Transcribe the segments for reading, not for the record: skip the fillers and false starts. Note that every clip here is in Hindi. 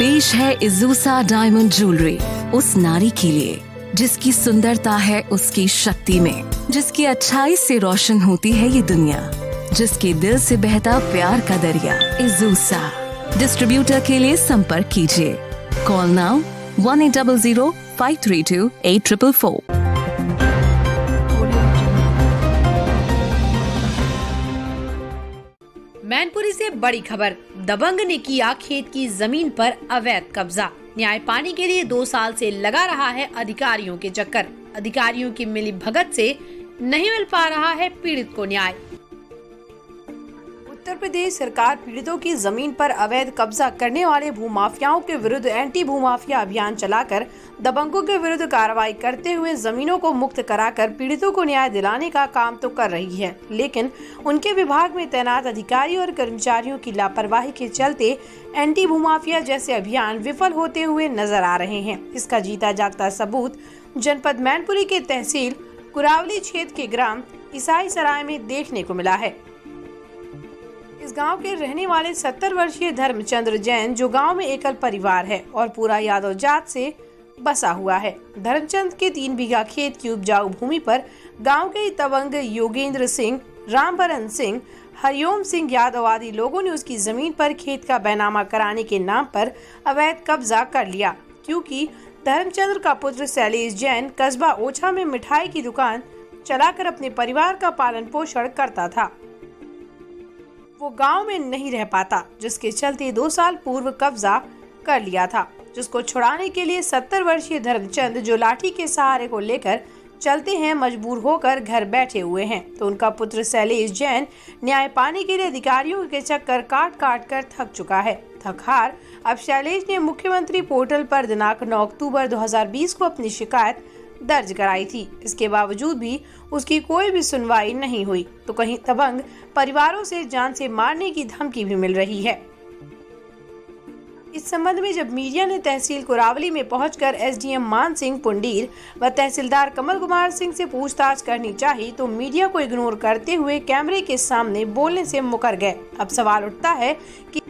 पेश है इज़ूसा डायमंड ज्वेलरी उस नारी के लिए जिसकी सुंदरता है उसकी शक्ति में, जिसकी अच्छाई से रोशन होती है ये दुनिया, जिसके दिल से बहता प्यार का दरिया। इज़ूसा डिस्ट्रीब्यूटर के लिए संपर्क कीजिए। Call now 1800-532-8444। मैनपुरी से बड़ी खबर, दबंग ने किया खेत की जमीन पर अवैध कब्जा। न्याय पाने के लिए 2 साल से लगा रहा है अधिकारियों के चक्कर। अधिकारियों की मिली भगत से नहीं मिल पा रहा है पीड़ित को न्याय। उत्तर प्रदेश सरकार पीड़ितों की जमीन पर अवैध कब्जा करने वाले भूमाफियाओं के विरुद्ध एंटी भूमाफिया अभियान चलाकर दबंगों के विरुद्ध कार्रवाई करते हुए जमीनों को मुक्त कराकर पीड़ितों को न्याय दिलाने का काम तो कर रही है, लेकिन उनके विभाग में तैनात अधिकारी और कर्मचारियों की लापरवाही के चलते एंटी भूमाफिया जैसे अभियान विफल होते हुए नजर आ रहे हैं। इसका जीता जागता सबूत जनपद मैनपुरी के तहसील कुरावली क्षेत्र के ग्राम ईसाई सराय में देखने को मिला है। इस गांव के रहने वाले 70 वर्षीय धर्मचंद्र जैन, जो गांव में एकल परिवार है और पूरा यादव जात से बसा हुआ है। धर्मचंद के 3 बीघा खेत की उपजाऊ भूमि पर गांव के दबंग योगेंद्र सिंह, रामबरन सिंह, हरिओम सिंह यादव आदि लोगों ने उसकी जमीन पर खेत का बैनामा कराने के नाम पर अवैध कब्जा कर लिया, क्योंकि धर्मचंद्र का पुत्र शैलेश जैन कस्बा ओछा में मिठाई की दुकान चलाकर अपने परिवार का पालन पोषण करता था। वो गांव में नहीं रह पाता, जिसके चलते 2 साल पूर्व कब्जा कर लिया था, जिसको छुड़ाने के लिए 70 वर्षीय धर्मचंद, जो लाठी के सहारे को लेकर चलते हैं, मजबूर होकर घर बैठे हुए हैं। तो उनका पुत्र शैलेश जैन न्याय पाने के लिए अधिकारियों के चक्कर काट काट कर थक चुका है। थकहार अब शैलेश ने मुख्यमंत्री पोर्टल पर दिनांक 9 अक्टूबर 2020 को अपनी शिकायत दर्ज कराई थी। इसके बावजूद भी उसकी कोई भी सुनवाई नहीं हुई, तो कहीं दबंग परिवारों से जान से मारने की धमकी भी मिल रही है। इस संबंध में जब मीडिया ने तहसील कुरावली में पहुंचकर एसडीएम मान सिंह पुंडीर व तहसीलदार कमल कुमार सिंह से पूछताछ करनी चाहिए, तो मीडिया को इग्नोर करते हुए कैमरे के सामने बोलने से मुकर गए। अब सवाल उठता है कि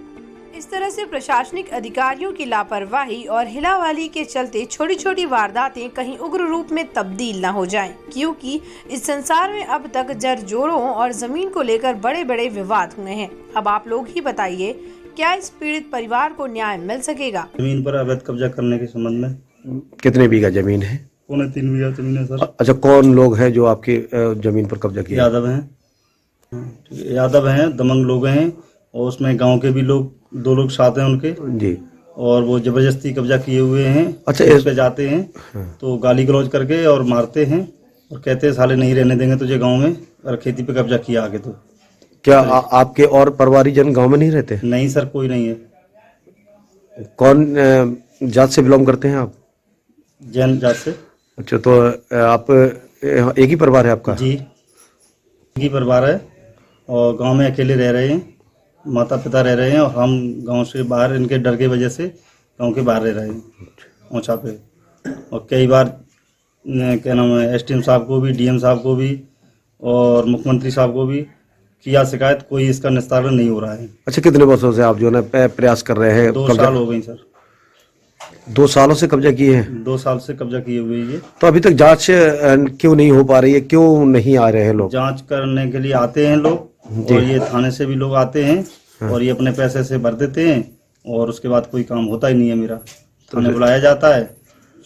इस तरह से प्रशासनिक अधिकारियों की लापरवाही और हिलावाली के चलते छोटी छोटी वारदातें कहीं उग्र रूप में तब्दील न हो जाएं, क्योंकि इस संसार में अब तक जर जोड़ों और जमीन को लेकर बड़े बड़े विवाद हुए हैं। अब आप लोग ही बताइए, क्या इस पीड़ित परिवार को न्याय मिल सकेगा? जमीन पर अवैध कब्जा करने के संबंध में कितने बीघा जमीन है? 3.25 बीघा जमीन है सर। अच्छा, कौन लोग हैं जो आपकी जमीन पर कब्जा किया? यादव हैं, दबंग लोग हैं, और उसमें गांव के भी लोग 2 लोग साथ हैं उनके जी, और वो जबरदस्ती कब्जा किए हुए हैं। अच्छा, इस पे जाते हैं तो गाली गलौज करके और मारते हैं और कहते हैं साले नहीं रहने देंगे तुझे गांव में, और खेती पे कब्जा किया आगे। तो क्या आपके और परिवारीजन गांव में नहीं रहते? नहीं सर, कोई नहीं है। कौन जात से बिलोंग करते हैं आप? जैन जात से। अच्छा, तो आप एक ही परिवार है आपका? जी, एक ही परिवार है और गांव में अकेले रह रहे हैं, माता पिता रह रहे हैं, और हम गांव से बाहर इनके डर की वजह से गांव के बाहर रह रहे हैं ओछा पे। और कई बार क्या नाम है, एसडीएम साहब को भी, डीएम साहब को भी और मुख्यमंत्री साहब को भी किया शिकायत, कोई इसका निस्तारण नहीं हो रहा है। अच्छा, कितने वर्षों से आप जो है प्रयास कर रहे हैं? 2 साल हो गई सर। 2 सालों से कब्जा किए हैं? 2 साल से कब्जा किए हुए ये। तो अभी तक जांच क्यों नहीं हो पा रही है? क्यों नहीं आ रहे हैं लोग? जांच करने के लिए आते हैं लोग, और ये थाने से भी लोग आते हैं और ये अपने पैसे से भर देते हैं, और उसके बाद कोई काम होता ही नहीं है मेरा। थाने बुलाया जाता है,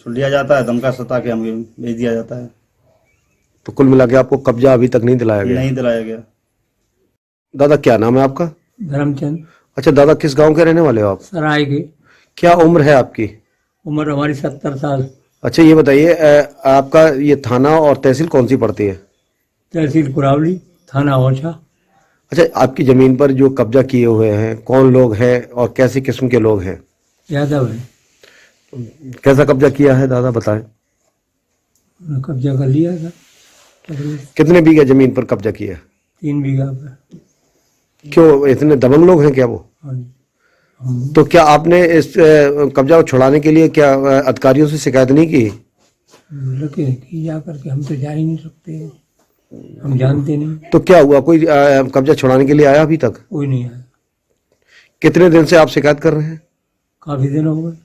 सुन लिया जाता है, धमका सता के हमें भेज दिया जाता है। तो कुल मिला के आपको कब्जा अभी तक नहीं दिलाया गया? नहीं दिलाया गया। दादा, क्या नाम है आपका? धर्मचंद। अच्छा दादा, किस गांव के रहने वाले हो आप? सराय के। क्या उम्र है आपकी? उम्र हमारी 70 साल। अच्छा, ये बताइए, आपका ये थाना और तहसील कौन सी पड़ती है? तहसील कुरावली, थाना ओछा। अच्छा, आपकी जमीन पर जो कब्जा किए हुए हैं कौन लोग हैं और कैसी किस्म के लोग हैं? यादव है। कैसा कब्जा किया है दादा, बताएं। कब्जा कर लिया था। कितने बीघा जमीन पर कब्जा किया? 3 बीघा पर। क्यों, इतने दबंग लोग हैं क्या वो? तो क्या आपने इस कब्जा को छुड़ाने के लिए क्या अधिकारियों से शिकायत नहीं की? लेकिन की जा करके हम तो जा ही नहीं सकते, हम जानते नहीं। तो क्या हुआ, कोई कब्जा छुड़ाने के लिए आया अभी तक? कोई नहीं आया। कितने दिन से आप शिकायत कर रहे हैं? काफी दिन हो गए।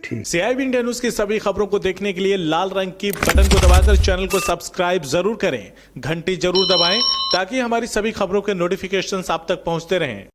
ठीक। CIB इंडिया न्यूज की सभी खबरों को देखने के लिए लाल रंग की बटन को दबाकर चैनल को सब्सक्राइब जरूर करें, घंटी जरूर दबाएं ताकि हमारी सभी खबरों के नोटिफिकेशंस आप तक पहुंचते रहें।